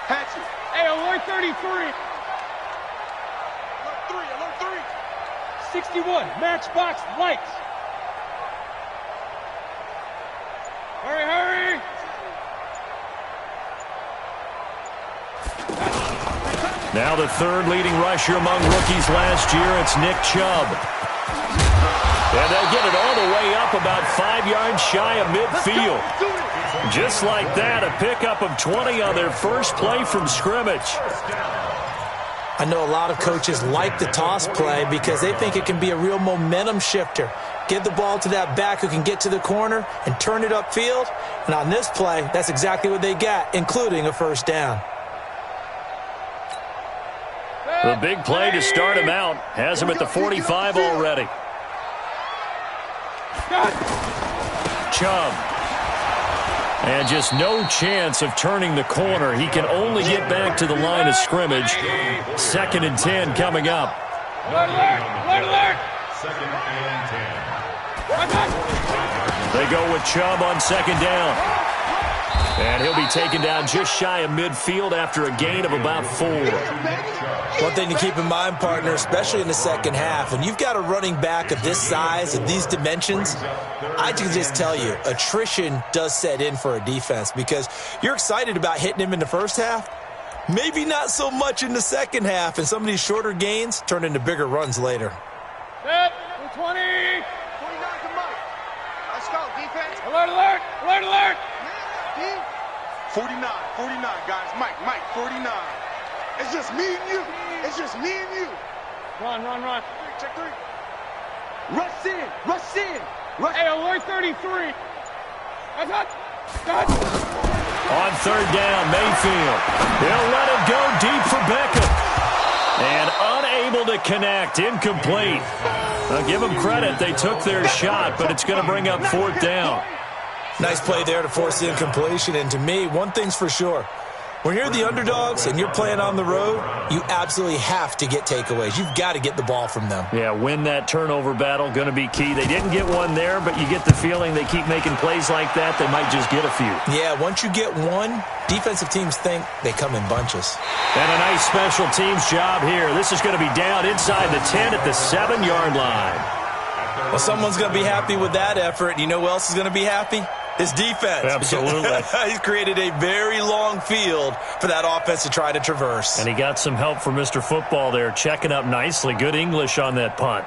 Hatchet. Hey, alert 33. Alert 3. 61, matchbox lights. Hurry. Now the third leading rusher among rookies last year, it's Nick Chubb. And they'll get it all the way up about 5 yards shy of midfield. Just like that, a pickup of 20 on their first play from scrimmage. I know a lot of coaches like the toss play because they think it can be a real momentum shifter. Give the ball to that back who can get to the corner and turn it upfield. And on this play, that's exactly what they got, including a first down. The big play to start him out has him at the 45 already. Chubb. And just no chance of turning the corner. He can only get back to the line of scrimmage. 2nd and 10 coming up. Alert. Second and 10. They go with Chubb on 2nd down. And he'll be taken down just shy of midfield after a gain of about 4. One thing to keep in mind, partner, especially in the second half, when you've got a running back of this size, of these dimensions, I can just tell you, attrition does set in for a defense because you're excited about hitting him in the first half, maybe not so much in the second half, and some of these shorter gains turn into bigger runs later. Set, 20. 49 to Mike. Let's go, defense. Alert. 49, guys. Mike, 49. It's just me and you. Run. Check 3. Rush in. Hey, alert 33. On 3rd down, Mayfield. He'll let it go deep for Beckham. And unable to connect, incomplete. I'll give them credit. They took their shot, but it's going to bring up 4th down. Nice play there to force the incompletion. And to me, one thing's for sure. When you're the underdogs and you're playing on the road, you absolutely have to get takeaways. You've got to get the ball from them. Yeah, win that turnover battle, going to be key. They didn't get one there, but you get the feeling they keep making plays like that, they might just get a few. Yeah, once you get one, defensive teams think they come in bunches. And a nice special teams job here. This is going to be down inside the 10 at the 7-yard line. Well, someone's going to be happy with that effort. You know who else is going to be happy? His defense. Absolutely. He's created a very long field for that offense to try to traverse. And he got some help from Mr. Football there, checking up nicely. Good English on that punt.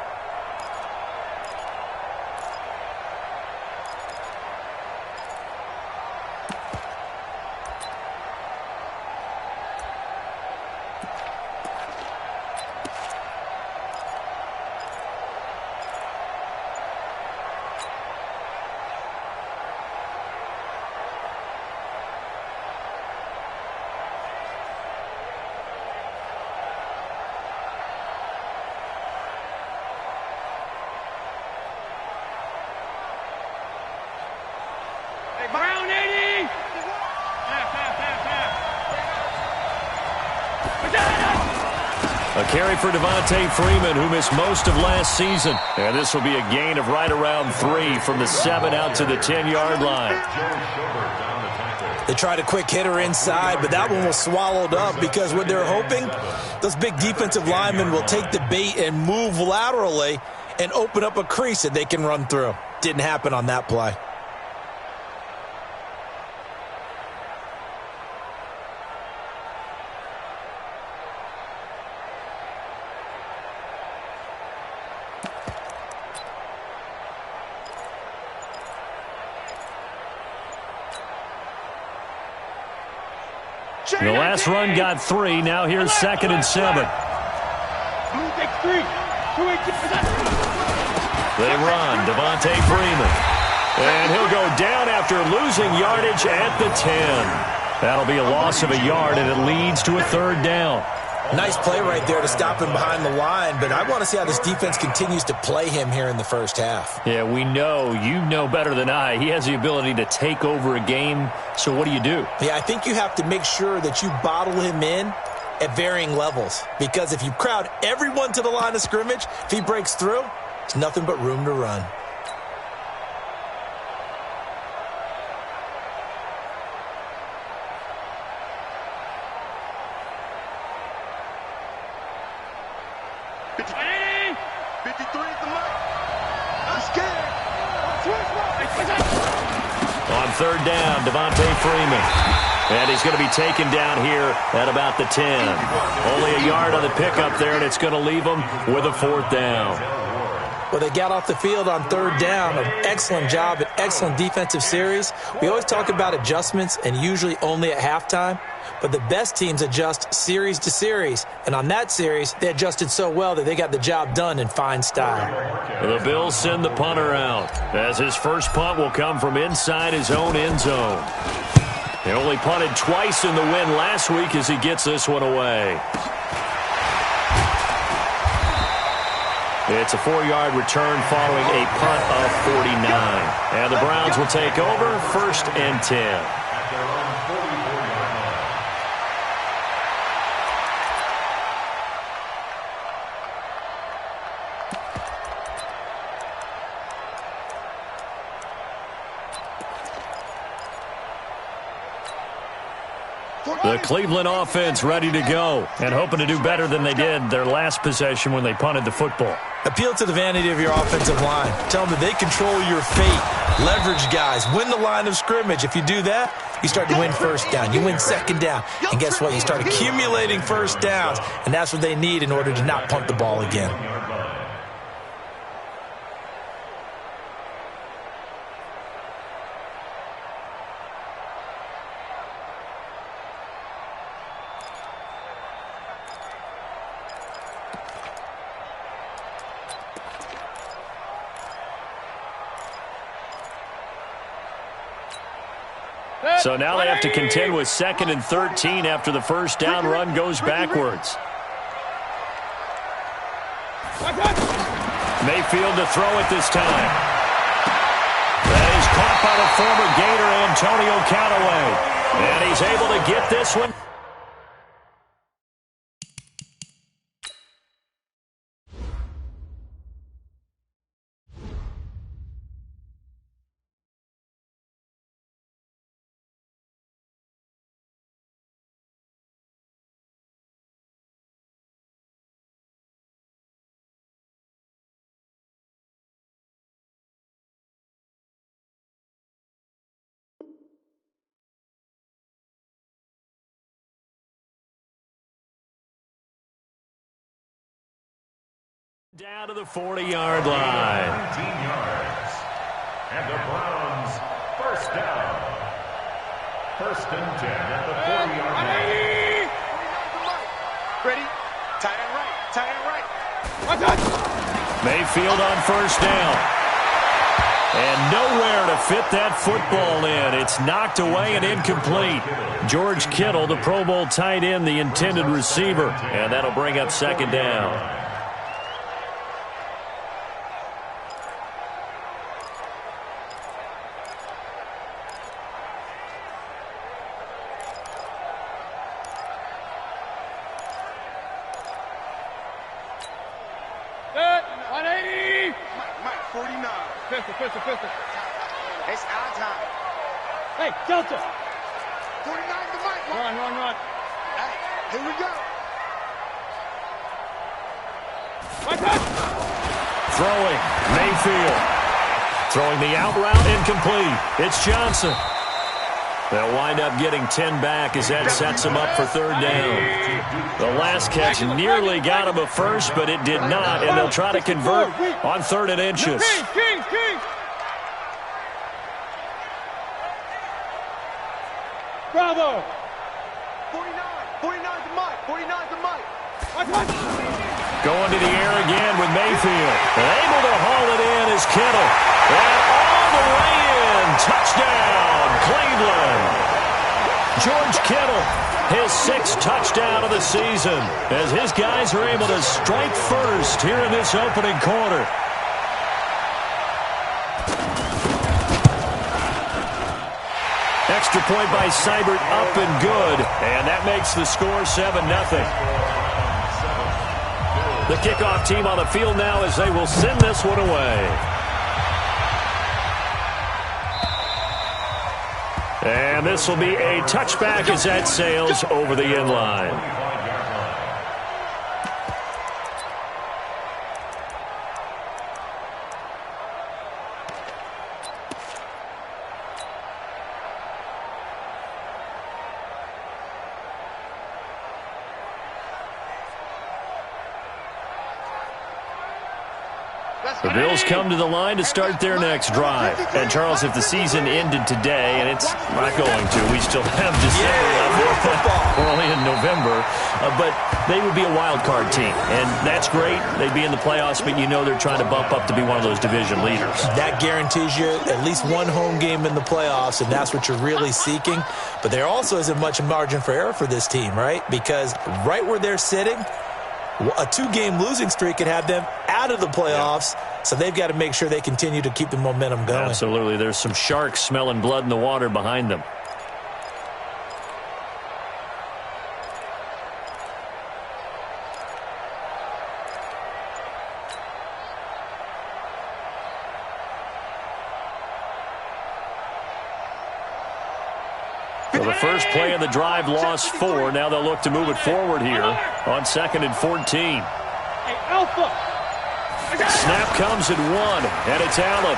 Brown 80. A carry for Devontae Freeman, who missed most of last season. And this will be a gain of right around 3 from the 7 out to the 10-yard line. They tried a quick hitter inside, but that one was swallowed up because what they're hoping, those big defensive linemen will take the bait and move laterally and open up a crease that they can run through. Didn't happen on that play. The last run got 3. Now here's 2nd and 7. They run. Devontae Freeman. And he'll go down after losing yardage at the 10. That'll be a loss of a yard, and it leads to a 3rd down. Nice play right there to stop him behind the line, but I want to see how this defense continues to play him here in the first half. Yeah, we know. You know better than I. He has the ability to take over a game, so what do you do? Yeah, I think you have to make sure that you bottle him in at varying levels, because if you crowd everyone to the line of scrimmage, if he breaks through, it's nothing but room to run. 53 at the mic. I'm scared. On third down, Devontae Freeman. And he's going to be taken down here at about the 10. Only a yard on the pickup there, and it's going to leave him with a fourth down. Well, they got off the field on third down. An excellent job, an excellent defensive series. We always talk about adjustments, and usually only at halftime. But the best teams adjust series to series. And on that series, they adjusted so well that they got the job done in fine style. The Bills send the punter out, as his first punt will come from inside his own end zone. He only punted twice in the win last week as he gets this one away. It's a 4-yard return following a punt of 49. And the Browns will take over, 1st and 10. The Cleveland offense ready to go and hoping to do better than they did their last possession when they punted the football. Appeal to the vanity of your offensive line. Tell them that they control your fate. Leverage guys. Win the line of scrimmage. If you do that, you start to win first down. You win second down. And guess what? You start accumulating first downs. And that's what they need in order to not punt the ball again. So now they have to contend with 2nd and 13 after the first down run goes backwards. Mayfield to throw it this time. That is caught by the former Gator Antonio Callaway. And he's able to get this one. Down to the 40-yard line. 19 yards. And the Browns, first down. 1st and 10 at the 40-yard line. Ready? Tight end right. Tight end right. Mayfield on first down. And nowhere to fit that football in. It's knocked away and incomplete. George Kittle, the Pro Bowl tight end, the intended receiver. And that'll bring up 2nd down. Pistol. It's our time. Hey, Delta. 49 to Mike. Run. Hey, here we go. Throwing, Mayfield. Throwing the out route, incomplete. It's Johnson. They'll wind up getting 10 back as that sets them up for 3rd down. The last catch nearly got him a first, but it did not, and they'll try to convert on 3rd and inches. King. Bravo. 49 to Mike. 49 to Mike. Going to the air again with Mayfield. Able to haul it in is Kittle. And all the way in. Touchdown, Cleveland. George Kittle, his 6th touchdown of the season, as his guys are able to strike first here in this opening quarter. Extra point by Seibert, up and good. And that makes the score 7-0. The kickoff team on the field now as they will send this one away. And this will be a touchback as that sails over the end line. The Bills come to the line to start their next drive. And, Charles, if the season ended today, and it's not going to, we still have December left. We're only in November. But they would be a wild card team. And that's great. They'd be in the playoffs, but you know they're trying to bump up to be one of those division leaders. That guarantees you at least one home game in the playoffs, and that's what you're really seeking. But there also isn't much margin for error for this team, right? Because right where they're sitting, a 2-game losing streak could have them out of the playoffs, so they've got to make sure they continue to keep the momentum going. Absolutely. There's some sharks smelling blood in the water behind them. So the first play of the drive lost 4. Now they'll look to move it forward here on 2nd and 14. Hey, Alpha! Snap comes at 1, and it's Allen.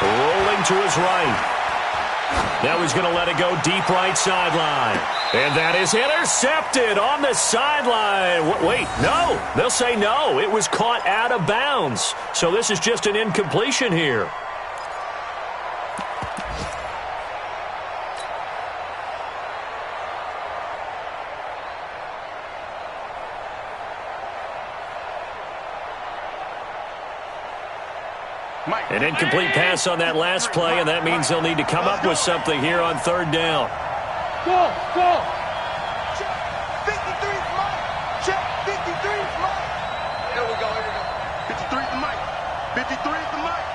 Rolling to his right. Now he's going to let it go deep right sideline. And that is intercepted on the sideline. Wait, no. They'll say no. It was caught out of bounds. So this is just an incompletion here. An incomplete pass on that last play, and that means they'll need to come up with something here on 3rd down. Go! Go! Check. 53's Mike. Check. 53's Mike. Here we go. 53's the Mike. 53's the Mike.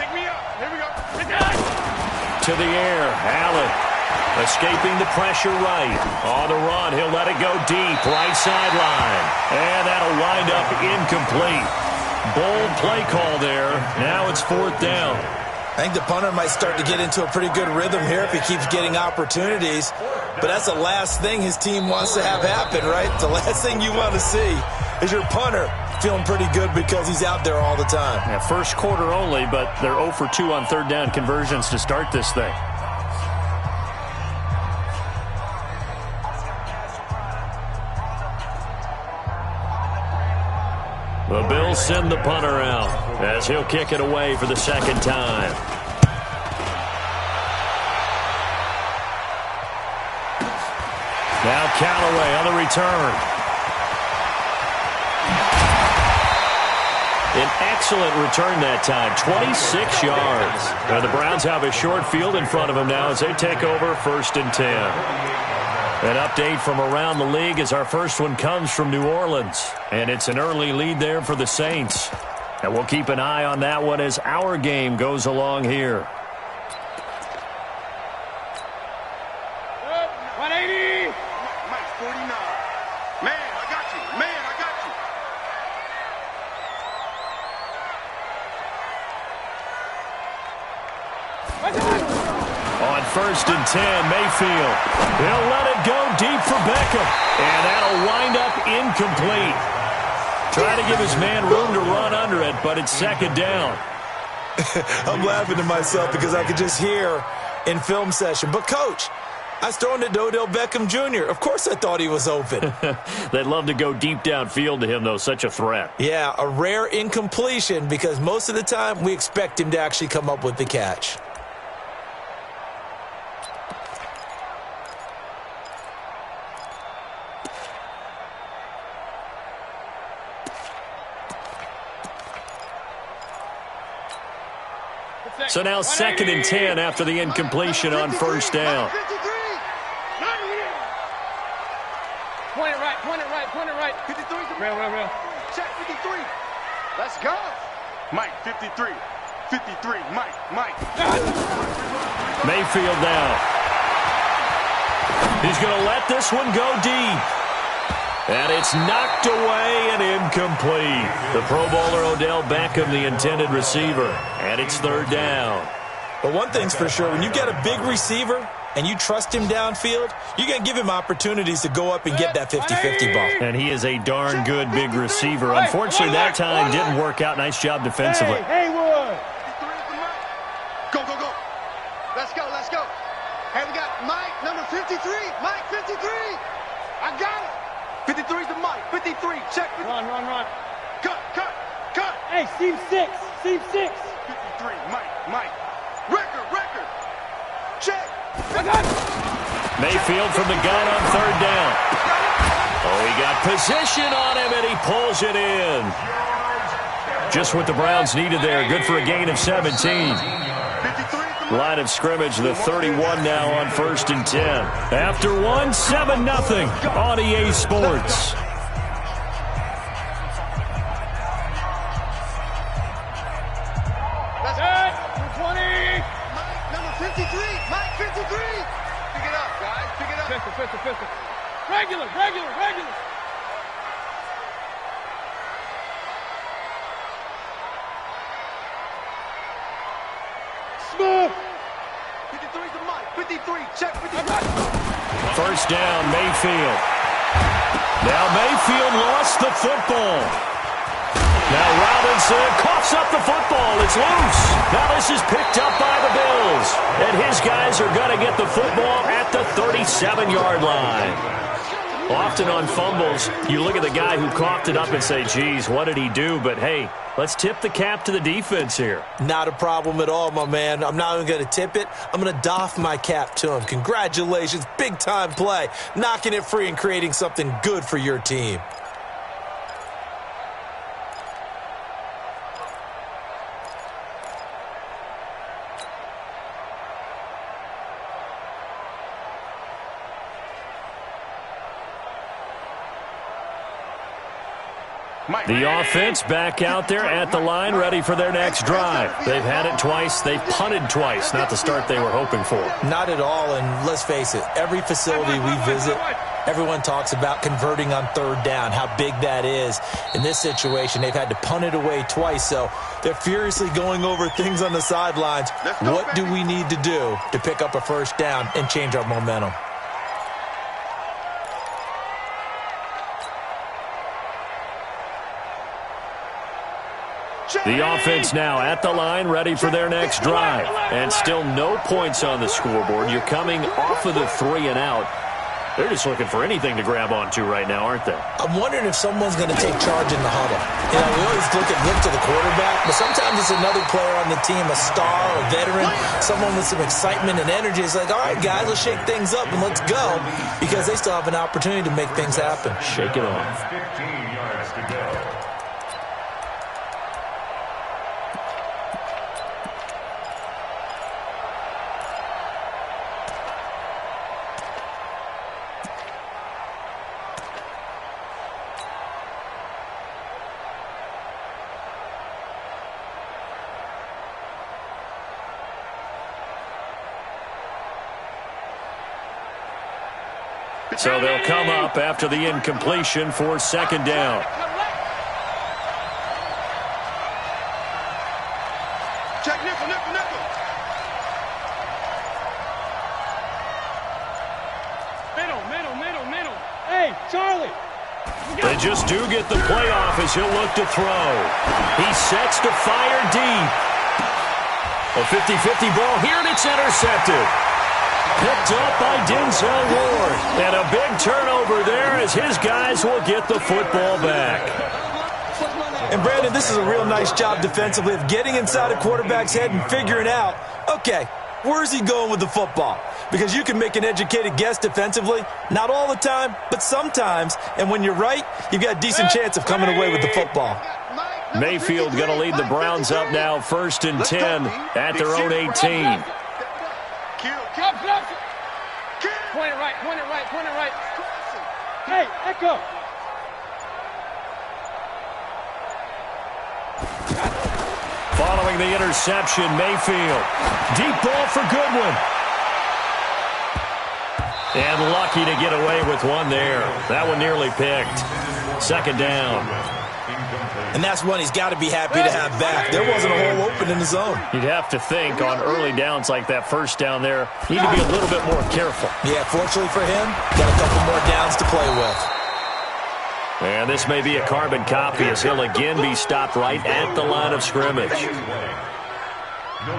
Pick me up. Here we go. To the air, Allen escaping the pressure right. On the run, he'll let it go deep, right sideline. And that'll wind up incomplete. Bold play call there. Now it's 4th down. I think the punter might start to get into a pretty good rhythm here if he keeps getting opportunities. But that's the last thing his team wants to have happen, right? The last thing you want to see is your punter feeling pretty good because he's out there all the time. Yeah, first quarter only, but they're 0 for 2 on 3rd down conversions to start this thing. The Bills send the punter out as he'll kick it away for the 2nd time. Now Callaway on the return. An excellent return that time, 26 yards. And the Browns have a short field in front of them now as they take over 1st and 10. An update from around the league as our first one comes from New Orleans. And it's an early lead there for the Saints. And we'll keep an eye on that one as our game goes along here. 180! Mike, 49. Man, I got you. Man, I got you. On 1st and 10, Mayfield. He'll let it go deep for Beckham. And that'll wind up incomplete. Trying to give his man room to run under it, but it's 2nd down. I'm laughing to myself because I could just hear in film session. But, Coach, I was throwing to Odell Beckham Jr. Of course I thought he was open. They'd love to go deep downfield to him, though. Such a threat. Yeah, a rare incompletion because most of the time we expect him to actually come up with the catch. So now 2nd and 10 after the incompletion on 1st down. 53. Point it right, point it right, point it right. 53's the Real. Check 53. Let's go. Mike, 53. 53. Mike. Mayfield now. He's going to let this one go deep. And it's knocked away and incomplete. The Pro Bowler Odell Beckham, the intended receiver. And it's 3rd down. But one thing's for sure, when you get a big receiver and you trust him downfield, you're going to give him opportunities to go up and get that 50-50 ball. And he is a darn good big receiver. Unfortunately, that time didn't work out. Nice job defensively. Hey, Haywood! 53's the Mike. Go. Let's go. Hey, we got Mike, number 53. Mike, 53. I got it. 53's the Mike. 53. Check. Run. Cut. Hey, seam 6. Seam 6. 53, Mike. Record. Check. I got it. Mayfield from the gun on third down. Oh, he got position on him, and he pulls it in. Just what the Browns needed there. Good for a gain of 17. Line of scrimmage, the 31 now on 1st and 10. After one, 7-0 on EA Sports. That's it. 20. Number 53. Mike 53. Pick it up, guys. Pick it up. Pistol. Regular. Smooth. 53's the Mike. 53. Check 53. First down, Mayfield. Now Mayfield lost the football. Now Robinson coughs up the football. It's loose. Now this is picked up by the Bills. And his guys are going to get the football at the 37-yard line. Often on fumbles, you look at the guy who coughed it up and say, geez, what did he do? But, hey, let's tip the cap to the defense here. Not a problem at all, my man. I'm not even going to tip it. I'm going to doff my cap to him. Congratulations. Big-time play. Knocking it free and creating something good for your team. The offense back out there at the line, ready for their next drive. They've had it twice. They've punted twice. Not the start they were hoping for. Not at all, and let's face it, every facility we visit, everyone talks about converting on third down, how big that is. In this situation, they've had to punt it away twice, so they're furiously going over things on the sidelines. What do we need to do to pick up a first down and change our momentum? The offense now at the line, ready for their next drive. And still no points on the scoreboard. You're coming off of the 3 and out. They're just looking for anything to grab onto right now, aren't they? I'm wondering if someone's going to take charge in the huddle. You know, we always look to the quarterback, but sometimes it's another player on the team, a star, a veteran, someone with some excitement and energy. It's like, all right, guys, let's shake things up and let's go, because they still have an opportunity to make things happen. Shake it off. 15 yards to go. So they'll come up after the incompletion for second down. Check nickel. Middle. Hey, Charlie. They just do get the playoff as he'll look to throw. He sets to fire deep. A 50-50 ball here, and it's intercepted. Picked up by Denzel Ward. And a big turnover there as his guys will get the football back. And, Brandon, this is a real nice job defensively of getting inside a quarterback's head and figuring out, okay, where's he going with the football? Because you can make an educated guess defensively. Not all the time, but sometimes. And when you're right, you've got a decent chance of coming away with the football. Mayfield going to lead the Browns up now 1st and 10 at their own 18. Point it right. Hey, Echo. Following the interception, Mayfield. Deep ball for Goodwin. And lucky to get away with one there. That one nearly picked. Second down. And that's one he's got to be happy to have back. There wasn't a hole open in the zone. You'd have to think on early downs like that first down there, you need to be a little bit more careful. Yeah, fortunately for him, got a couple more downs to play with. And this may be a carbon copy as he'll again be stopped right at the line of scrimmage.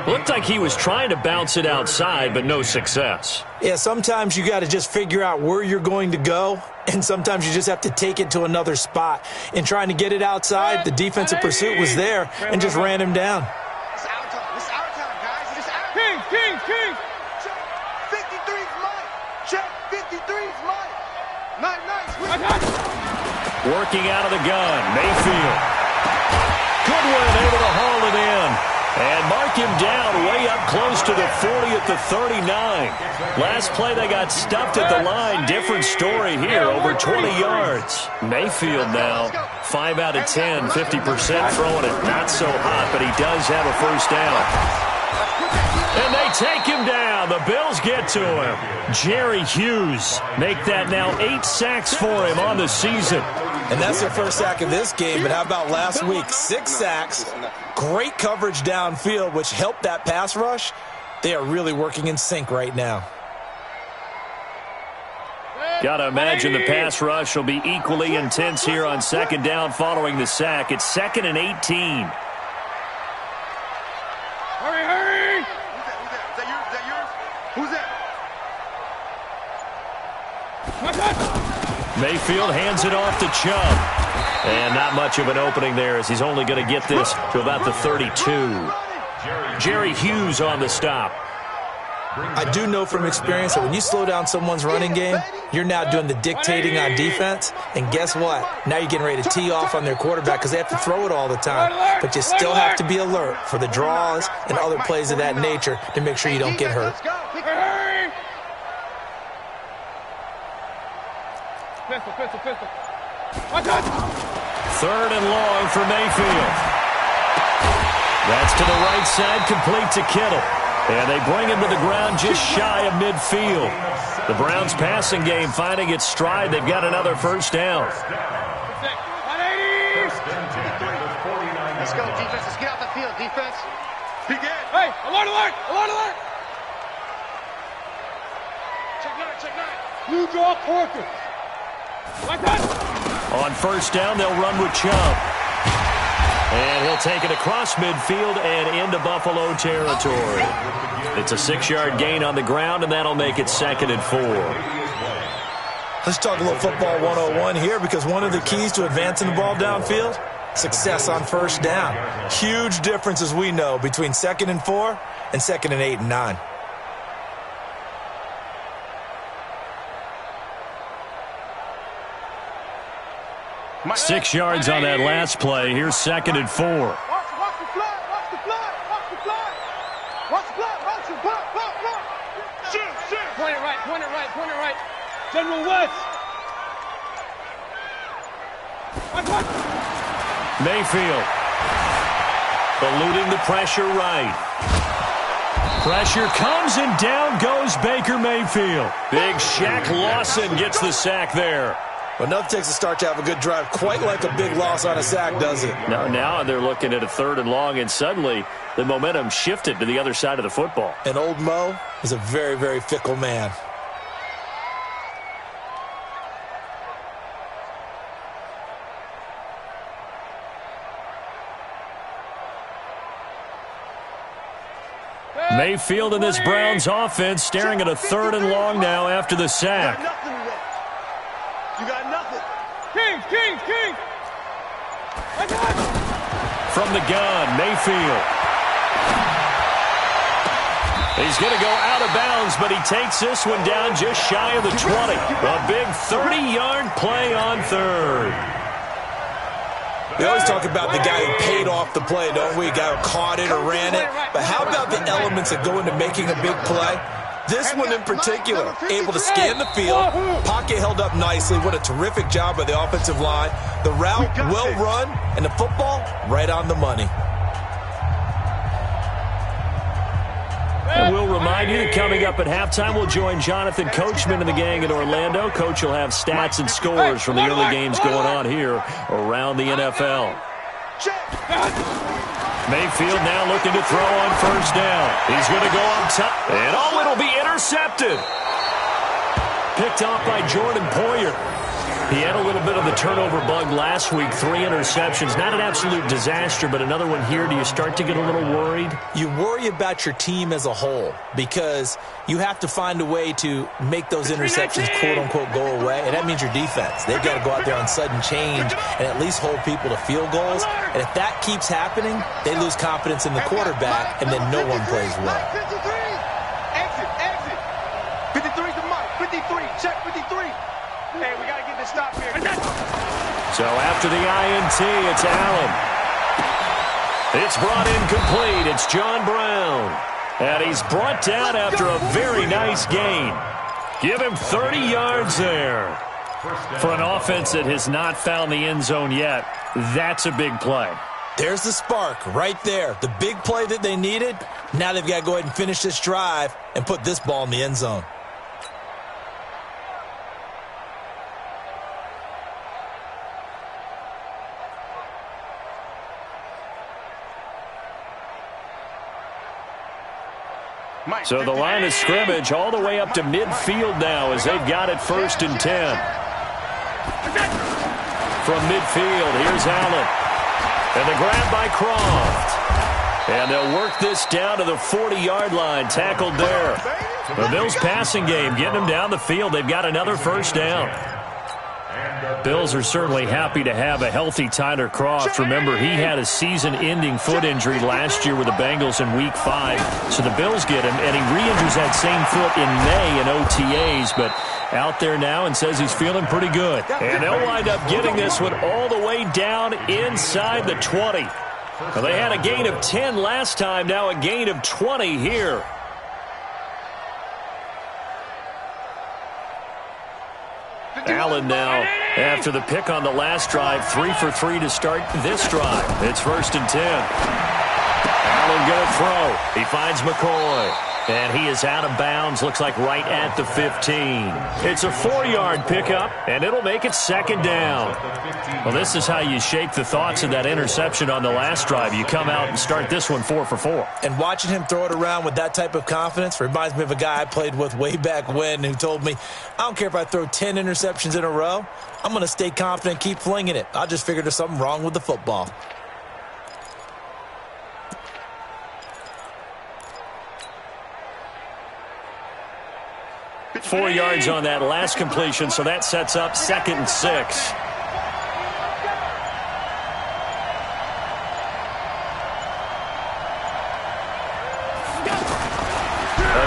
Looked like he was trying to bounce it outside, but no success. Yeah, sometimes you got to just figure out where you're going to go, and sometimes you just have to take it to another spot. In trying to get it outside, the defensive pursuit was there and just ran him down. It's our time. It's our time, guys. It's our time. King. Check. 53's mine. Check. 53's mine. Nice. Working out of the gun, Mayfield. Goodwin able to haul it in. And mark him down way up close to the 40 at the 39. Last play they got stuffed at the line. Different story here, over 20 yards. Mayfield now, 5 out of 10, 50% throwing it. Not so hot, but he does have a first down. And they take him down. The Bills get to him. Jerry Hughes make that now 8 sacks for him on the season. And that's their first sack of this game, but how about last week? 6 sacks, great coverage downfield, which helped that pass rush. They are really working in sync right now. Got to imagine the pass rush will be equally intense here on second down following the sack. It's 2nd and 18. Hurry! Is that yours? Who's that? Mayfield hands it off to Chubb. And not much of an opening there as he's only going to get this to about the 32. Jerry Hughes on the stop. I do know from experience that when you slow down someone's running game, you're now doing the dictating on defense. And guess what? Now you're getting ready to tee off on their quarterback because they have to throw it all the time. But you still have to be alert for the draws and other plays of that nature to make sure you don't get hurt. Pistol. 3rd and long for Mayfield. That's to the right side, complete to Kittle. And they bring him to the ground just shy of midfield. The Browns passing game finding its stride. They've got another first down. Let's go, defense. Let's get out the field, defense. Hey, alert! Check 9. You draw Porter. Like that. On first down, they'll run with Chubb. And he'll take it across midfield and into Buffalo territory. It's a 6-yard gain on the ground, and that'll make it 2nd and 4. Let's talk a little football 101 here, because one of the keys to advancing the ball downfield, success on first down. Huge difference, as we know, between 2nd and 4 and 2nd and 8 and 9. Six yards on that last play. Here's 2nd and 4. Watch the fly. Shoot. Point it right. General West. Mayfield eluding the pressure right. Pressure comes and down goes Baker Mayfield. Big Shaq Lawson gets the sack there. But enough takes a start to have a good drive, quite like a big loss on a sack, does it? Now they're looking at a 3rd and long, and suddenly the momentum shifted to the other side of the football. And old Mo is a very, very fickle man. Mayfield and this Browns offense staring at a 3rd and long now after the sack. You got nothing. King. From the gun, Mayfield. He's going to go out of bounds, but he takes this one down just shy of the 20. A big 30-yard play on 3rd. We always talk about the guy who paid off the play, don't we? A guy who caught it or ran it. But how about the elements that go into making a big play? This one in particular, able to scan the field, pocket held up nicely. What a terrific job by the offensive line. The route, well run, and the football, right on the money. And we'll remind you that coming up at halftime, we'll join Jonathan Coachman and the gang in Orlando. Coach will have stats and scores from the early games going on here around the NFL. Mayfield now looking to throw on first down. He's going to go up top. And it'll be intercepted. Picked off by Jordan Poyer. He had a little bit of the turnover bug last week, 3 interceptions. Not an absolute disaster, but another one here. Do you start to get a little worried? You worry about your team as a whole because you have to find a way to make those interceptions, quote-unquote, go away, and that means your defense. They've got to go out there on sudden change and at least hold people to field goals, and if that keeps happening, they lose confidence in the quarterback, and then no one plays well. 53. Exit. 53's the mark. 53. Check 53. Hey, we got to get this stop here. So after the INT, it's Allen. It's brought in complete. It's John Brown. And he's brought down after a very nice gain. Give him 30 yards there. For an offense that has not found the end zone yet, that's a big play. There's the spark right there. The big play that they needed. Now they've got to go ahead and finish this drive and put this ball in the end zone. So the line of scrimmage all the way up to midfield now as they've got it 1st and 10. From midfield, here's Allen. And the grab by Croft. And they'll work this down to the 40-yard line, tackled there. The Bills passing game, getting them down the field. They've got another 1st down. Bills are certainly happy to have a healthy Tyler Croft. Remember, he had a season-ending foot injury last year with the Bengals in Week 5. So the Bills get him, and he re-injures that same foot in May in OTAs, but out there now and says he's feeling pretty good. And they'll wind up getting this one all the way down inside the 20. Well, they had a gain of 10 last time, now a gain of 20 here. Allen now, after the pick on the last drive, 3 for 3 to start this drive. It's 1st and 10. Allen going to throw. He finds McCoy. And he is out of bounds, looks like right at the 15. It's a 4-yard pickup, and it'll make it 2nd down. Well, this is how you shake the thoughts of that interception on the last drive. You come out and start this one 4 for 4. And watching him throw it around with that type of confidence reminds me of a guy I played with way back when who told me, I don't care if I throw 10 interceptions in a row. I'm going to stay confident, keep flinging it. I just figured there's something wrong with the football. Four yards on that last completion, so that sets up 2nd and 6.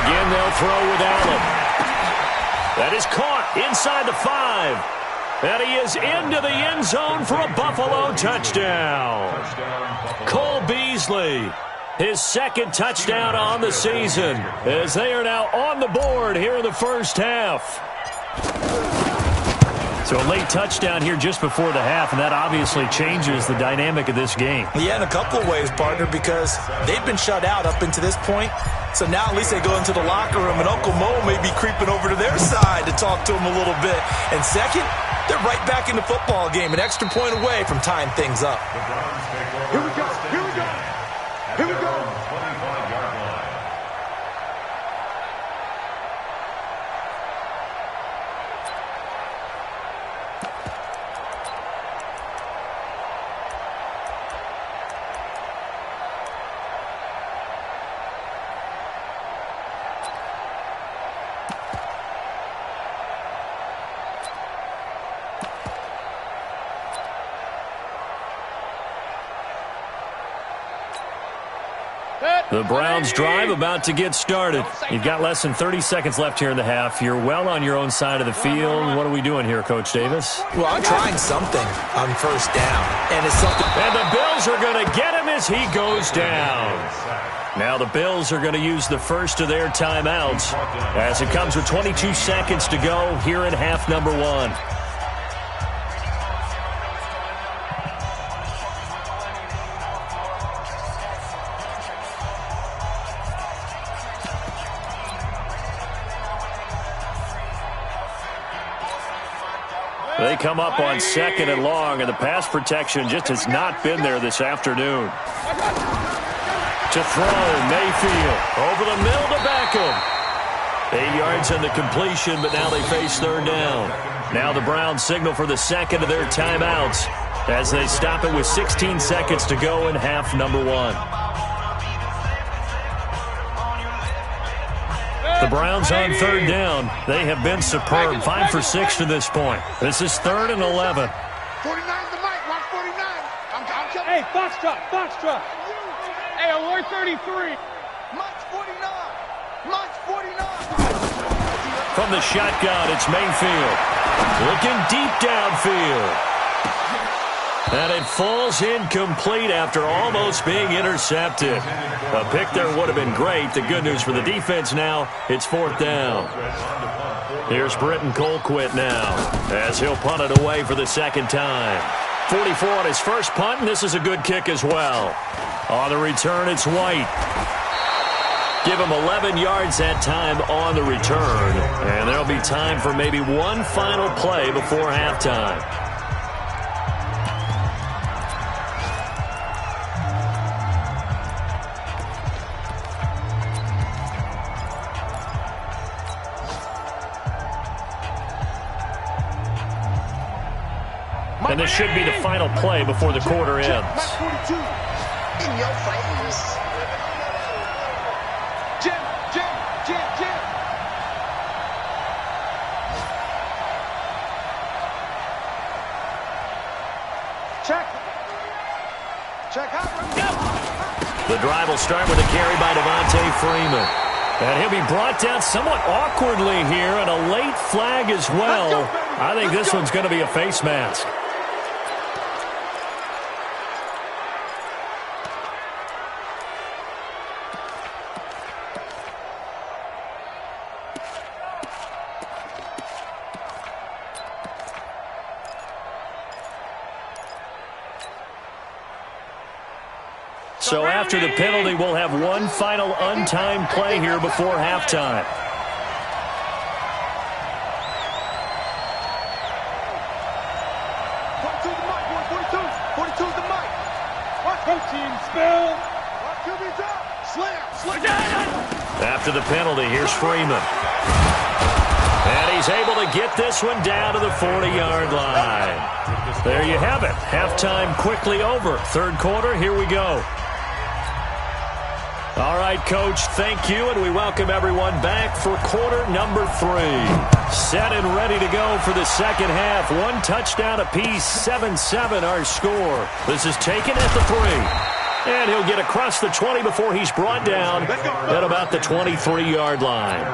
Again, they'll throw with Allen. That is caught inside the 5. And he is into the end zone for a Buffalo touchdown. Cole Beasley. His 2nd touchdown on the season as they are now on the board here in the 1st half. So a late touchdown here just before the half, and that obviously changes the dynamic of this game. Yeah, in a couple of ways, partner, because they've been shut out up until this point. So now at least they go into the locker room, and Uncle Mo may be creeping over to their side to talk to him a little bit. And second, they're right back in the football game, an extra point away from tying things up. Here we go. Here we go. 25-yard line. The Browns drive about to get started. You've got less than 30 seconds left here in the half. You're well on your own side of the field. What are we doing here, Coach Davis? Well, I'm trying something on 1st down, and it's something. And the Bills are going to get him as he goes down. Now the Bills are going to use the first of their timeouts as it comes with 22 seconds to go here in half number 1. They come up on 2nd and long, and the pass protection just has not been there this afternoon. To throw, Mayfield over the middle to Beckham. 8 yards on the completion, but now they face 3rd down. Now the Browns signal for the second of their timeouts as they stop it with 16 seconds to go in half number 1. The Browns on third down. They have been superb. 5 for 6 to this point. This is 3rd and 11. 49 the mic. Watch 49. I'm coming. Hey, Foxtrot, Foxtrot. Hey, alert 33. Mike's 49. Mike's 49. From the shotgun, it's Mayfield. Looking deep downfield. And it falls incomplete after almost being intercepted. A pick there would have been great. The good news for the defense now, it's 4th down. Here's Britton Colquitt now as he'll punt it away for the second time. 44 on his first punt, and this is a good kick as well. On the return, it's White. Give him 11 yards that time on the return. And there'll be time for maybe one final play before halftime. And this should be the final play before the quarter ends. In your face. Jim. Check out. The drive will start with a carry by Devontae Freeman. And he'll be brought down somewhat awkwardly here, and a late flag as well. I think this one's going to be a face mask. So after the penalty, we'll have one final untimed play here before halftime. After the penalty, here's Freeman. And he's able to get this one down to the 40-yard line. There you have it. Halftime quickly over. Third quarter, here we go. All right, Coach, thank you, and we welcome everyone back for quarter number 3. Set and ready to go for the second half. One touchdown apiece, 7-7 our score. This is taken at the 3. And he'll get across the 20 before he's brought down at about the 23-yard line.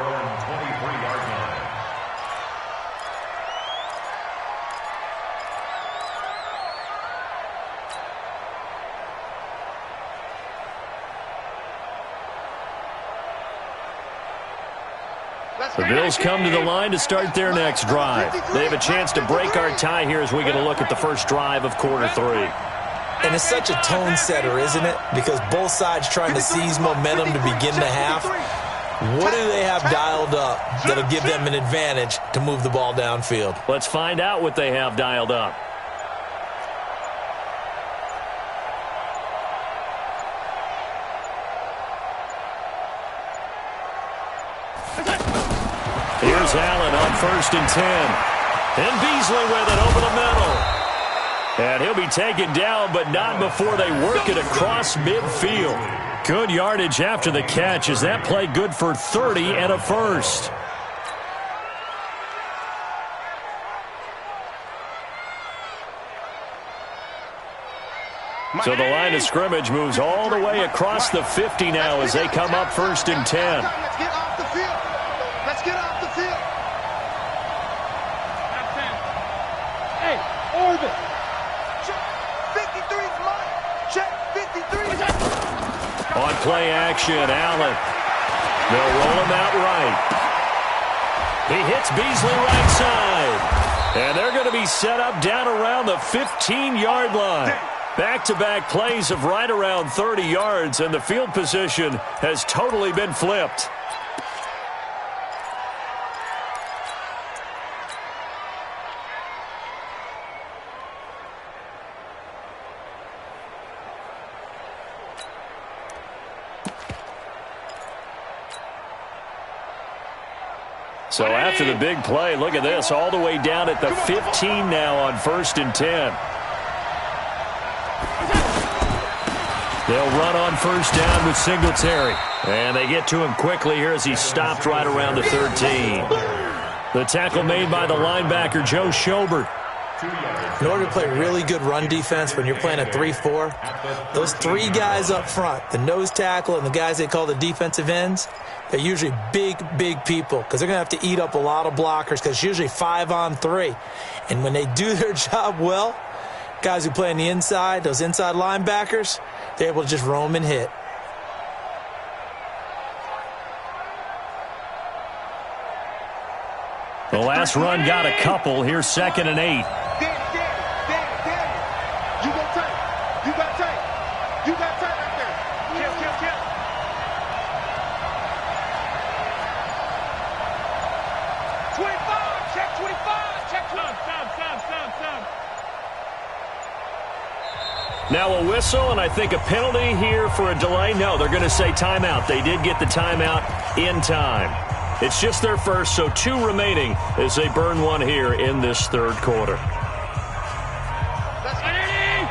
The Bills come to the line to start their next drive. They have a chance to break our tie here as we get a look at the first drive of quarter 3. And it's such a tone setter, isn't it? Because both sides trying to seize momentum to begin the half. What do they have dialed up that'll give them an advantage to move the ball downfield? Let's find out what they have dialed up. Here's Allen on 1st and 10. And Beasley with it over the middle. And he'll be taken down, but not before they work it across midfield. Good yardage after the catch as that play good for 30 and a first. So the line of scrimmage moves all the way across the 50 now as they come up 1st and 10. Let's get off the field. Let's get off the field. Hey, orbit. Check 53's mine. Check 53's. On play action, Allen. They'll roll him out right. He hits Beasley right side. And they're going to be set up down around the 15-yard line. Back-to-back plays of right around 30 yards, and the field position has totally been flipped. So after the big play, look at this, all the way down at the 15 now on 1st and 10. They'll run on 1st down with Singletary. And they get to him quickly here as he stopped right around the 13. The tackle made by the linebacker, Joe Schobert. In order to play really good run defense when you're playing a 3-4, those 3 guys up front, the nose tackle and the guys they call the defensive ends, they're usually big, big people because they're going to have to eat up a lot of blockers because it's usually 5-on-3. And when they do their job well, guys who play on the inside, those inside linebackers, they're able to just roam and hit. The last run got a couple. Here's 2nd and 8. You got tight. You got tight. You got tight right there. Kill. 25. Check 25. Check 25. Stop. Now a whistle, and I think a penalty here for a delay. No, they're going to say timeout. They did get the timeout in time. It's just their first, so 2 remaining as they burn one here in this 3rd quarter. That's it. And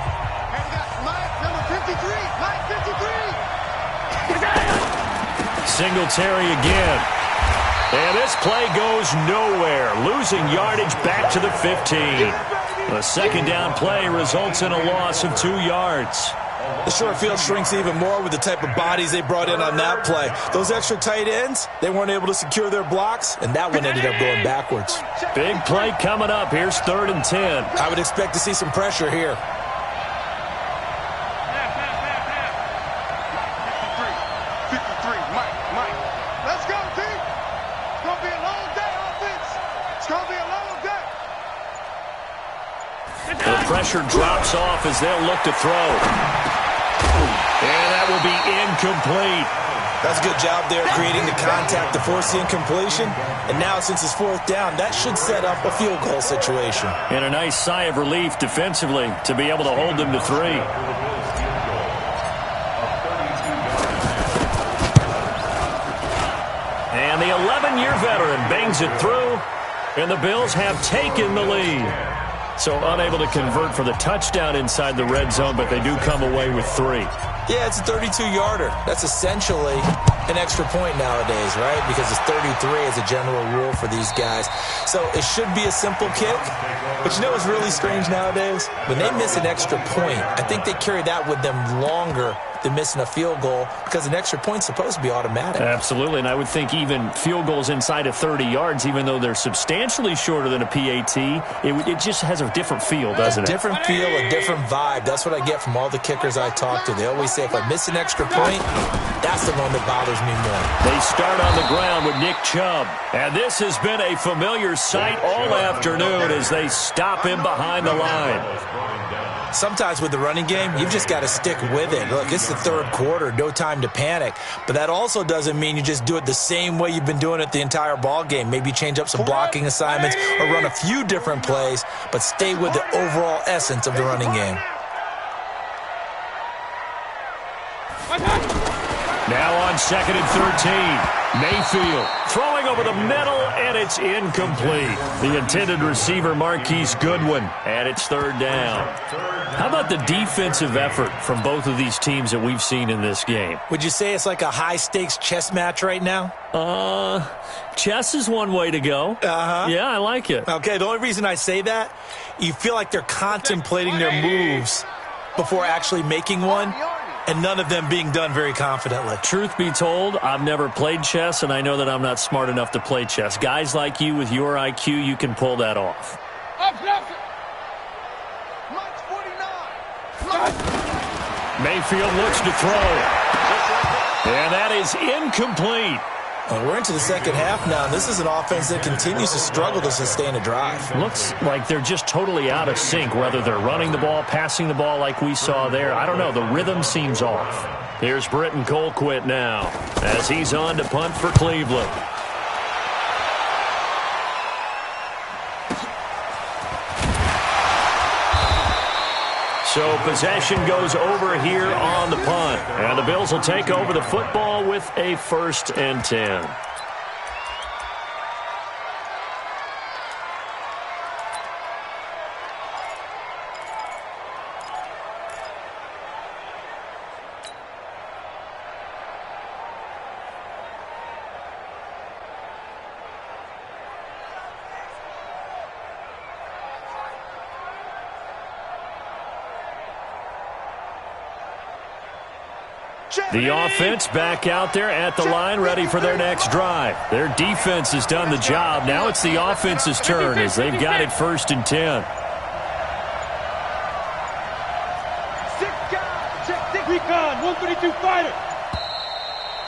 we got Mike, number 53. Mike, 53. Singletary again. And this play goes nowhere. Losing yardage back to the 15. The 2nd down play results in a loss of 2 yards. The short field shrinks even more with the type of bodies they brought in on that play. Those extra tight ends, they weren't able to secure their blocks, and that one ended up going backwards. Big play coming up. Here's 3rd and 10. I would expect to see some pressure here. 53. Mike. Let's go, team. It's going to be a long day, offense. It's going to be a long day. The pressure drops off as they'll look to throw. And that will be incomplete. That's a good job there creating the contact to force the incompletion. And now since it's 4th down, that should set up a field goal situation. And a nice sigh of relief defensively to be able to hold them to 3. And the 11-year veteran bangs it through. And the Bills have taken the lead. So unable to convert for the touchdown inside the red zone, but they do come away with 3. Yeah, it's a 32-yarder. That's essentially an extra point nowadays, right? Because it's 33 as a general rule for these guys. So it should be a simple kick. But you know what's really strange nowadays? When they miss an extra point, I think they carry that with them longer than missing a field goal because an extra point's supposed to be automatic. Absolutely, and I would think even field goals inside of 30 yards, even though they're substantially shorter than a PAT, it just has a different feel, doesn't it? A different feel, a different vibe. That's what I get from all the kickers I talk to. They always say if I miss an extra point, that's the one that bothers me more. They start on the ground with Nick Chubb, and this has been a familiar sight all afternoon as they stop him behind the line. Sometimes with the running game, you've just got to stick with it. Look, it's the 3rd quarter, no time to panic. But that also doesn't mean you just do it the same way you've been doing it the entire ball game. Maybe change up some blocking assignments or run a few different plays, but stay with the overall essence of the running game. Now on 2nd and 13, Mayfield throwing over the middle, and it's incomplete. The intended receiver, Marquise Goodwin, and it's 3rd down. How about the defensive effort from both of these teams that we've seen in this game? Would you say it's like a high-stakes chess match right now? Chess is one way to go. Yeah, I like it. Okay, the only reason I say that, you feel like they're contemplating their moves before actually making one, and none of them being done very confidently. Truth be told, I've never played chess, and I know that I'm not smart enough to play chess. Guys like you with your IQ, you can pull that off. Mayfield looks to throw. And that is incomplete. Well, we're into the 2nd half now, and this is an offense that continues to struggle to sustain a drive. Looks like they're just totally out of sync, whether they're running the ball, passing the ball like we saw there. I don't know. The rhythm seems off. Here's Britton Colquitt now as he's on to punt for Cleveland. So possession goes over here on the punt. And the Bills will take over the football with a 1st and 10. The offense back out there at the line, ready for their next drive. Their defense has done the job. Now it's the offense's turn as they've got it 1st and 10. Recon, 132 fighter.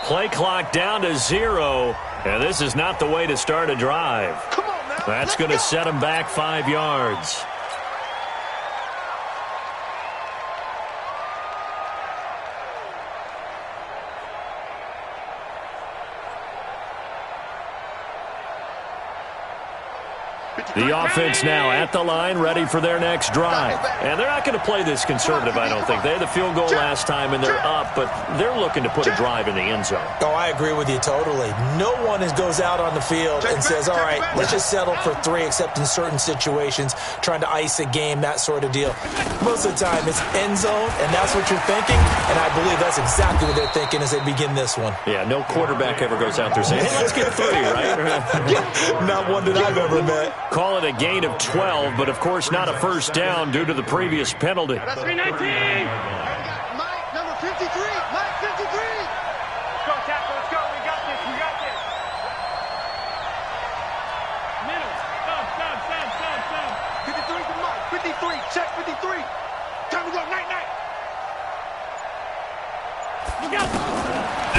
Play clock down to 0, and this is not the way to start a drive. Come on now. That's going to set them back 5 yards. The offense now at the line, ready for their next drive. And they're not going to play this conservative, I don't think. They had the field goal last time, and they're up, but they're looking to put a drive in the end zone. Oh, I agree with you totally. No one goes out on the field and says, all right, let's just settle for 3, except in certain situations, trying to ice a game, that sort of deal. Most of the time, it's end zone, and that's what you're thinking, and I believe that's exactly what they're thinking as they begin this one. Yeah, no quarterback ever goes out there saying, hey, let's get 3, right? Not one that I've ever met. Call it a gain of 12, but of course not a first down due to the previous penalty. That's 319. Mike, number 53. Mike, 53. Let's go, tackle. Let's go. We got this. We got this. Middle. Stop. 53 to Mike. 53. Check 53. Time to go. Night. Look out.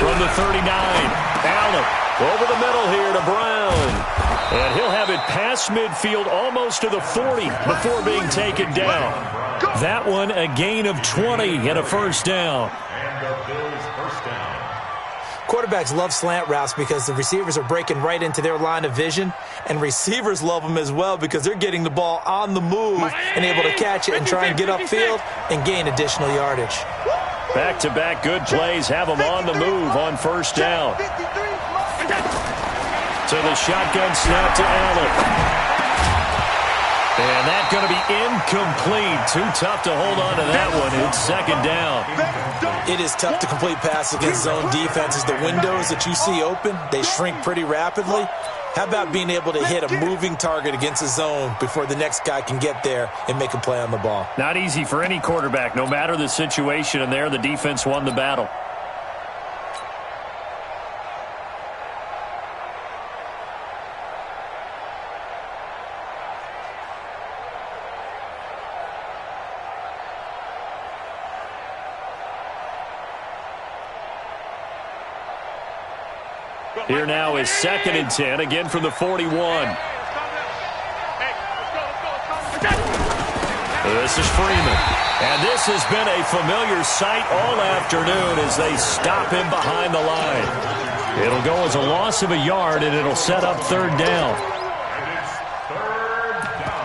From the 39, Allen over the middle here to Brown. And he'll have it past midfield almost to the 40 before being taken down. That one a gain of 20 and a first down. And the Bills' first down. Quarterbacks love slant routes because the receivers are breaking right into their line of vision, and receivers love them as well because they're getting the ball on the move and able to catch it and try and get upfield and gain additional yardage. Back-to-back good plays have them on the move on first down. So the shotgun snap to Allen. And that's going to be incomplete. Too tough to hold on to that one. It's 2nd down. It is tough to complete passes against zone defenses. The windows that you see open, they shrink pretty rapidly. How about being able to hit a moving target against a zone before the next guy can get there and make a play on the ball? Not easy for any quarterback, no matter the situation. And there, the defense won the battle. Here now is 2nd and 10, again from the 41. This is Freeman. And this has been a familiar sight all afternoon as they stop him behind the line. It'll go as a loss of a yard, and it'll set up 3rd down. And it's 3rd down.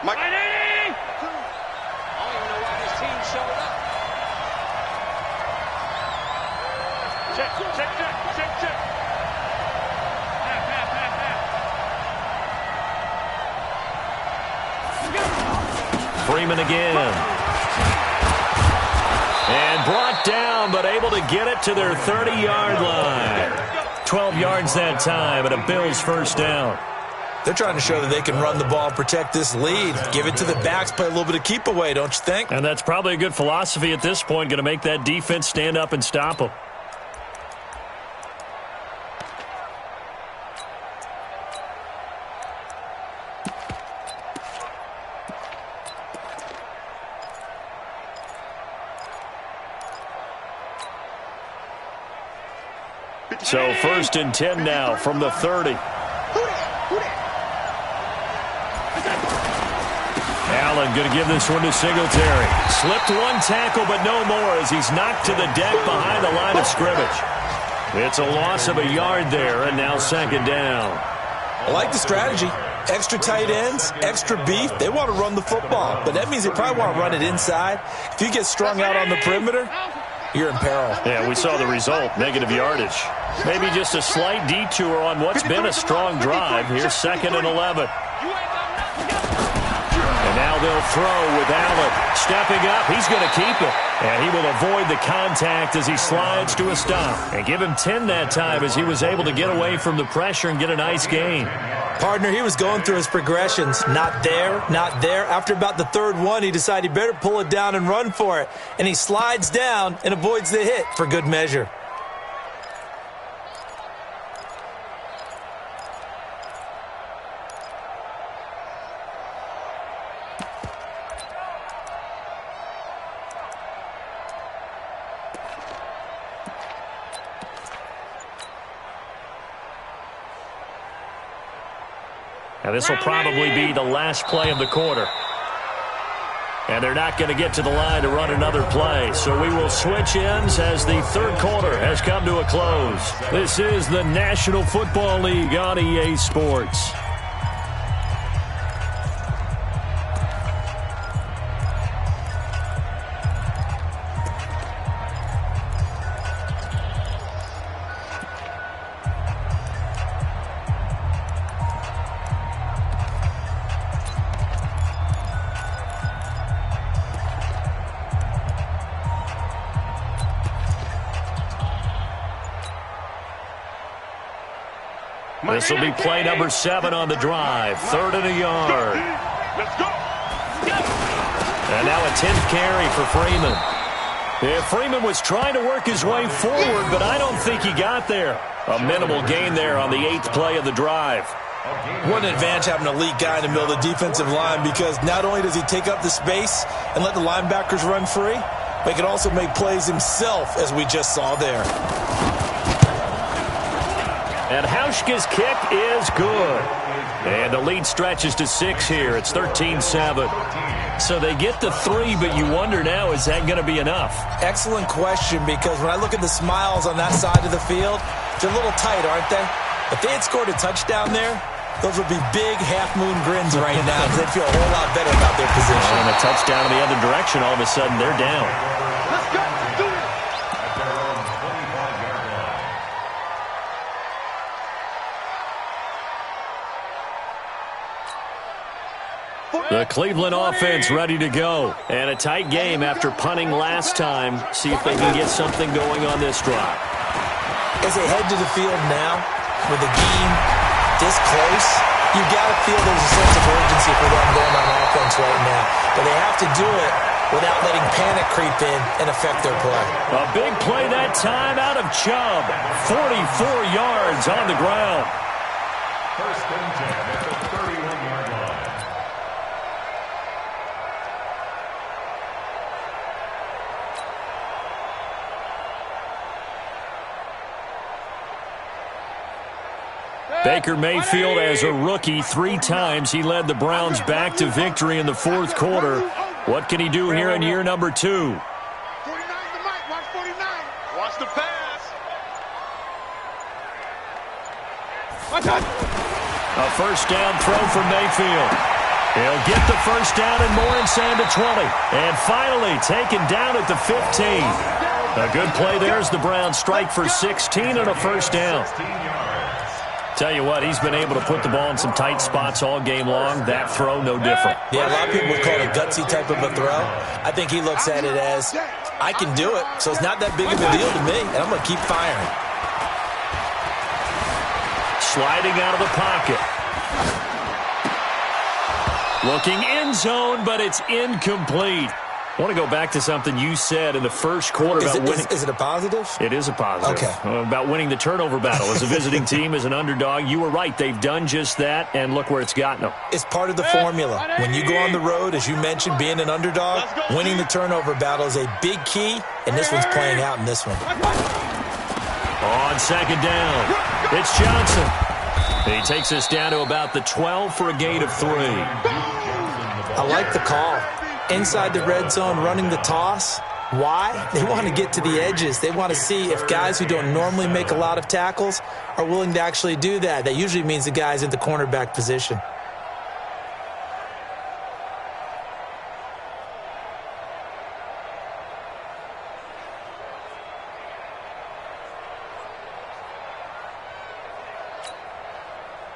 Mike. Fighting! I don't even know why this team showed up. Check. Half. Freeman again. And brought down, but able to get it to their 30-yard line. 12 yards that time, and a Bills first down. They're trying to show that they can run the ball and protect this lead. Give it to the backs, play a little bit of keep away, don't you think? And that's probably a good philosophy at this point, going to make that defense stand up and stop them. So 1st and 10 now from the 30. Allen going to give this one to Singletary. Slipped one tackle, but no more as he's knocked to the deck behind the line of scrimmage. It's a loss of a yard there, and now 2nd down. I like the strategy. Extra tight ends, extra beef. They want to run the football, but that means they probably want to run it inside. If you get strung out on the perimeter, you're in peril. Yeah, we saw the result, negative yardage. Maybe just a slight detour on what's been a strong drive. Here's 2nd and 11. And now they'll throw with Allen. Stepping up, he's going to keep it. And he will avoid the contact as he slides to a stop. And give him 10 that time as he was able to get away from the pressure and get a nice gain. Partner, he was going through his progressions. Not there, not there. After about the third one, he decided he better pull it down and run for it. And he slides down and avoids the hit for good measure. Now this will probably be the last play of the quarter. And they're not going to get to the line to run another play. So we will switch ends as the third quarter has come to a close. This is the National Football League on EA Sports. This will be play number 7 on the drive. 3rd and a yard. Let's go. And now a 10th carry for Freeman. Yeah, Freeman was trying to work his way forward, but I don't think he got there. A minimal gain there on the 8th play of the drive. What an advantage having an elite guy in the middle of the defensive line, because not only does he take up the space and let the linebackers run free, but he can also make plays himself, as we just saw there. And Hauschka's kick is good. And the lead stretches to 6 here. It's 13-7. So they get the 3, but you wonder now, is that going to be enough? Excellent question, because when I look at the smiles on that side of the field, they're a little tight, aren't they? If they had scored a touchdown there, those would be big half-moon grins right now, because they'd feel a whole lot better about their position. And a touchdown in the other direction, all of a sudden they're down. Let's go. Do it. The Cleveland offense ready to go. And a tight game after punting last time. See if they can get something going on this drive. As they head to the field now, with the game this close, you've got to feel there's a sense of urgency for them going on offense right now. But they have to do it without letting panic creep in and affect their play. A big play that time out of Chubb. 44 yards on the ground. 1st and 10 at the 31-yard line. Baker Mayfield, as a rookie, 3 times he led the Browns back to victory in the 4th quarter. What can he do here in year number 2? 49's the mic. Watch 49. Watch the pass. A first down throw from Mayfield. He'll get the first down and more inside the 20. And finally taken down at the 15. A good play there as the Browns strike for 16 and a first down. Tell you what, he's been able to put the ball in some tight spots all game long. That throw, no different. Yeah, a lot of people would call it a gutsy type of a throw. I think he looks at it as, I can do it, so it's not that big of a deal to me, and I'm going to keep firing. Sliding out of the pocket. Looking end zone, but it's incomplete. I want to go back to something you said in the first quarter about winning. Is it a positive? It is a positive. Okay. About winning the turnover battle. As a visiting team, as an underdog, you were right. They've done just that, and look where it's gotten them. It's part of the formula. When you go on the road, as you mentioned, being an underdog, winning the turnover battle is a big key, and this one's playing out in this one. On 2nd down, it's Johnson. He takes us down to about the 12 for a gain of 3. I like the call. Inside the red zone, running the toss. Why? They want to get to the edges. They want to see if guys who don't normally make a lot of tackles are willing to actually do that. That usually means the guy's in the cornerback position.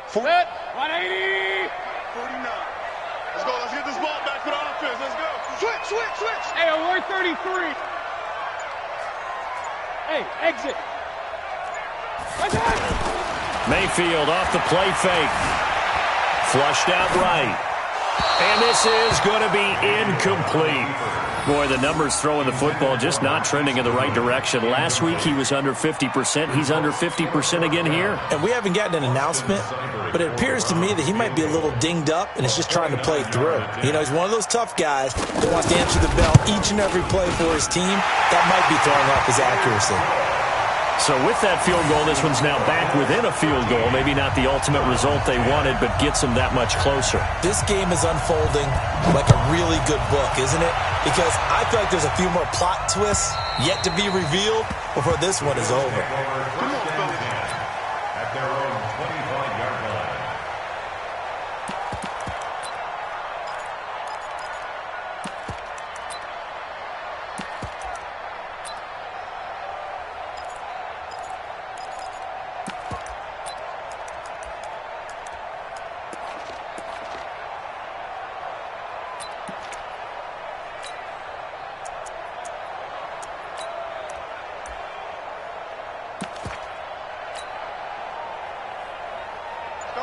Set. 180. 49. Let's go. Let's get this ball back for the offense. Let's go. Switch. Hey, alert 33. Hey, exit. Mayfield off the play fake. Flushed out right. And this is going to be incomplete. Boy, the numbers throwing the football just not trending in the right direction. Last week he was under 50%. He's under 50% again here. And we haven't gotten an announcement, but it appears to me that he might be a little dinged up and is just trying to play through. You know, he's one of those tough guys that wants to answer the bell each and every play for his team. That might be throwing off his accuracy. So with that field goal, this one's now back within a field goal. Maybe not the ultimate result they wanted, but gets them that much closer. This game is unfolding like a really good book, isn't it? Because I feel like there's a few more plot twists yet to be revealed before this one is over. Come on, fellas. At their own 25-yard line.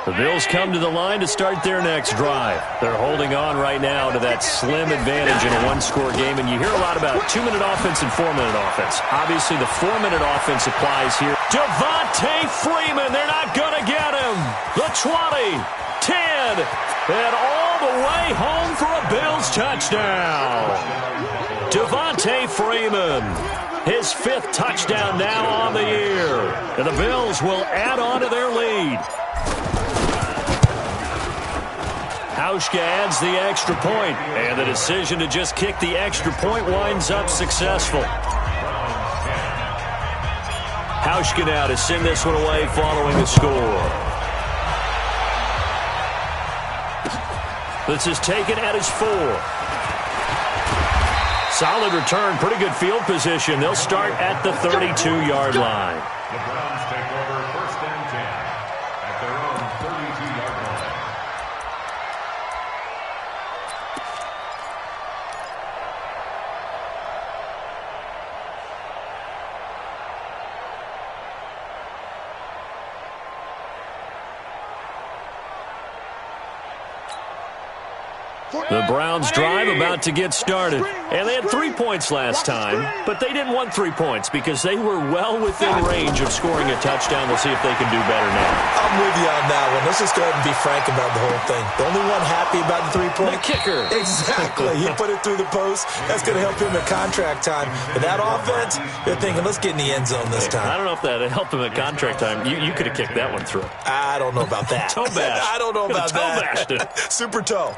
The Bills come to the line to start their next drive. They're holding on right now to that slim advantage in a one-score game, and you hear a lot about 2-minute offense and 4-minute offense. Obviously, the 4-minute offense applies here. Devontae Freeman, they're not going to get him. The 20, 10, and all the way home for a Bills touchdown. Devontae Freeman, his 5th touchdown now on the year. And the Bills will add on to their lead. Hauschka adds the extra point, and the decision to just kick the extra point winds up successful. Hauschka now to send this one away following the score. This is taken at his 4. Solid return, pretty good field position. They'll start at the 32-yard line. The Browns take over 1st and 10 at their own 32-yard line. The Browns drive about to get started. And they had 3 points last time, but they didn't want 3 points because they were well within range of scoring a touchdown. We'll see if they can do better now. I'm with you on that one. Let's just go ahead and be frank about the whole thing. The only one happy about the 3-point? The kicker. Exactly. He put it through the post. That's going to help him at contract time. But that offense, they're thinking, let's get in the end zone this time. I don't know if that helped him at contract time. You could have kicked that one through. I don't know about that. Toe bash. I don't know about toe bashed it. Super toe.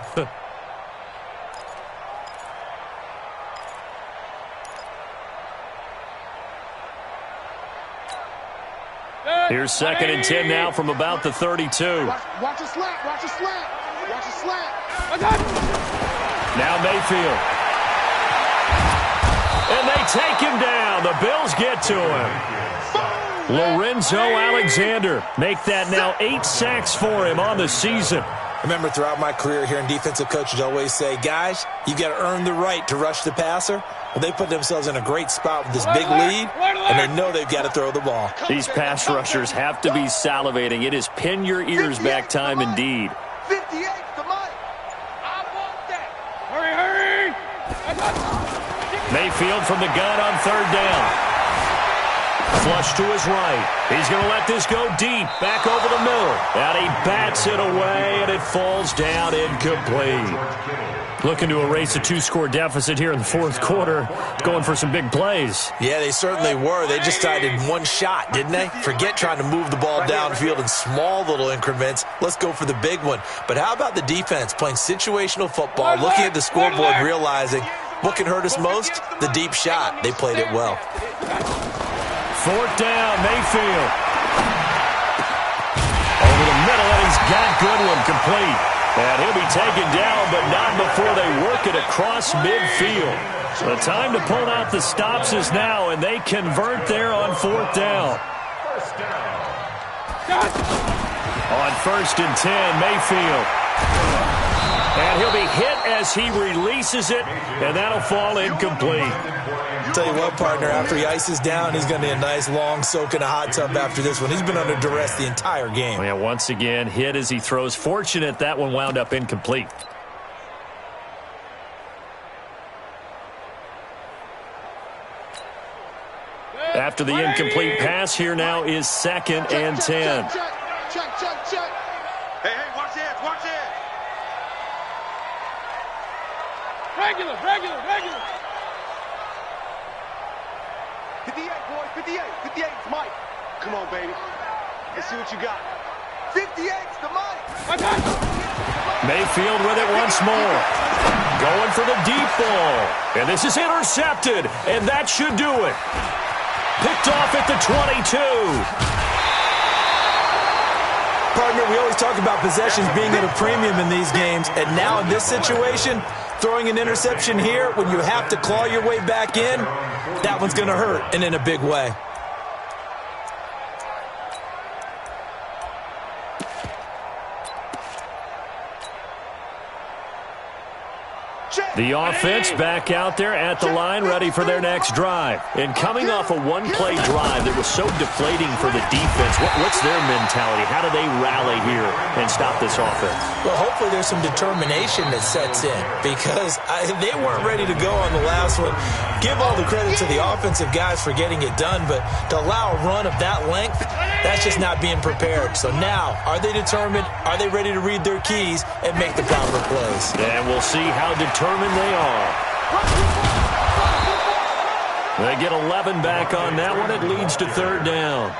Here's 2nd and 10 now from about the 32. Watch a slant. Watch a slant. Now Mayfield. And they take him down. The Bills get to him. Lorenzo Alexander make that now 8 sacks for him on the season. Remember, throughout my career here in defensive coaches always say, guys, you got to earn the right to rush the passer. Well, they put themselves in a great spot with this big lead, and they know they've got to throw the ball. These pass rushers have to be salivating. It is pin your ears back time indeed. 58 to Mike. I want that. Hurry! Mayfield from the gun on 3rd down. Flush to his right. He's going to let this go deep, back over the middle. And he bats it away, and it falls down incomplete. Looking to erase a 2-score deficit here in the 4th quarter. Going for some big plays. Yeah, they certainly were. They just decided one shot, didn't they? Forget trying to move the ball downfield in small little increments. Let's go for the big one. But how about the defense playing situational football, looking at the scoreboard and realizing what can hurt us most? The deep shot. They played it well. 4th down, Mayfield. Over the middle, and he's got Goodwin complete. And he'll be taken down, but not before they work it across midfield. The time to pull out the stops is now, and they convert there on 4th down. First down. On 1st and 10, Mayfield. And he'll be hit as he releases it, and that'll fall incomplete. Tell you what, partner, after he ices down, he's going to need a nice long soak in a hot tub after this one. He's been under duress the entire game. Yeah, once again, hit as he throws. Fortunate that one wound up incomplete. After the incomplete pass, here now is 2nd and 10. Check. Hey, watch the edge, watch the edge. Regular. 58, boys, 58. 58's Mike. Come on, baby. Let's see what you got. 58's the Mike. Mayfield with it once more. Going for the deep ball. And this is intercepted, and that should do it. Picked off at the 22. Partner, we always talk about possessions being at a premium in these games, and now in this situation, throwing an interception here when you have to claw your way back in, that one's going to hurt, and in a big way. The offense back out there at the line, ready for their next drive. And coming off a one-play drive that was so deflating for the defense, what's their mentality? How do they rally here and stop this offense? Well, hopefully there's some determination that sets in, because they weren't ready to go on the last one. Give all the credit to the offensive guys for getting it done, but to allow a run of that length, that's just not being prepared. So now, are they determined? Are they ready to read their keys and make the proper plays? And we'll see how determined they are. They get 11 back on that one. It leads to 3rd down.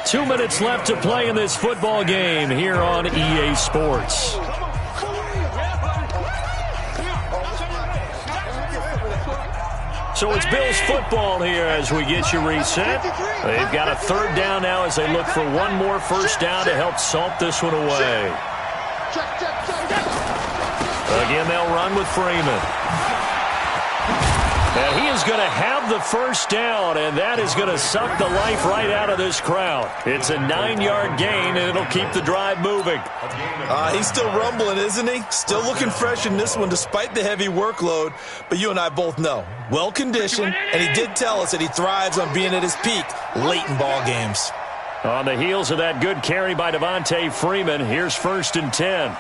2 minutes left to play in this football game here on EA Sports. So it's Bills football here as we get you reset. They've got a 3rd down now as they look for one more first down to help salt this one away. Again, they'll run with Freeman. And he is going to have the first down, and that is going to suck the life right out of this crowd. It's a 9-yard gain, and it'll keep the drive moving. He's still rumbling, isn't he? Still looking fresh in this one despite the heavy workload. But you and I both know, well-conditioned, and he did tell us that he thrives on being at his peak late in ball games. On the heels of that good carry by Devontae Freeman, here's 1st and 10.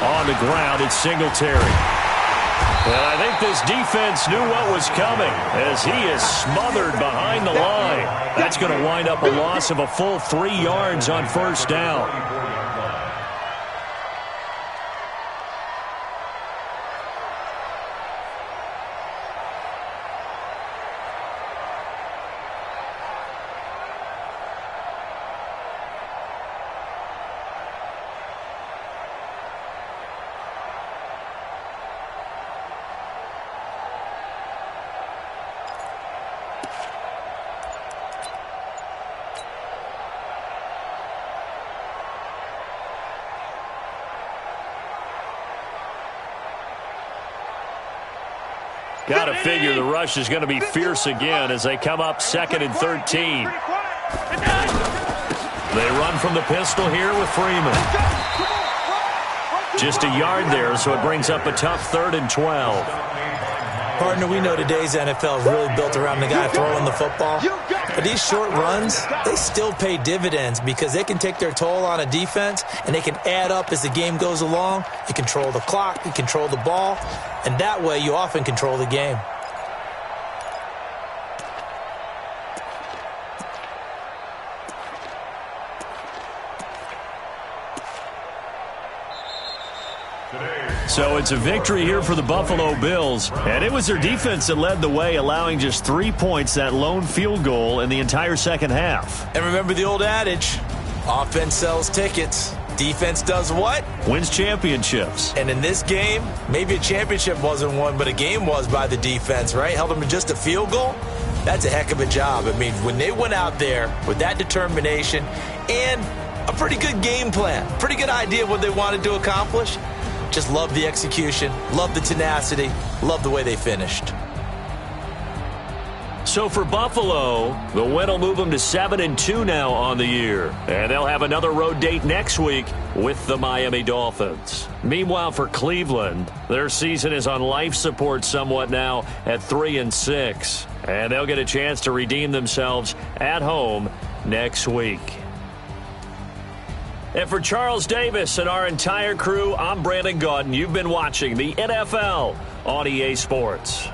On the ground, it's Singletary. And I think this defense knew what was coming as he is smothered behind the line. That's going to wind up a loss of a full 3 yards on 1st down. Got to figure the rush is going to be fierce again as they come up 2nd and 13. They run from the pistol here with Freeman. Just a yard there, so it brings up a tough 3rd and 12. Partner, we know today's NFL is really built around the guy throwing the football. But these short runs, they still pay dividends because they can take their toll on a defense and they can add up as the game goes along. You control the clock, you control the ball, and that way you often control the game. So it's a victory here for the Buffalo Bills. And it was their defense that led the way, allowing just 3 points, that lone field goal in the entire second half. And remember the old adage, offense sells tickets. Defense does what? Wins championships. And in this game, maybe a championship wasn't won, but a game was by the defense, right? Held them to just a field goal. That's a heck of a job. I mean, when they went out there with that determination and a pretty good game plan. Pretty good idea of what they wanted to accomplish. Just love the execution, love the tenacity, love the way they finished. So for Buffalo, the win will move them to 7-2 now on the year. And they'll have another road date next week with the Miami Dolphins. Meanwhile, for Cleveland, their season is on life support somewhat now at 3-6. And they'll get a chance to redeem themselves at home next week. And for Charles Davis and our entire crew, I'm Brandon Gaudin. You've been watching the NFL on EA Sports.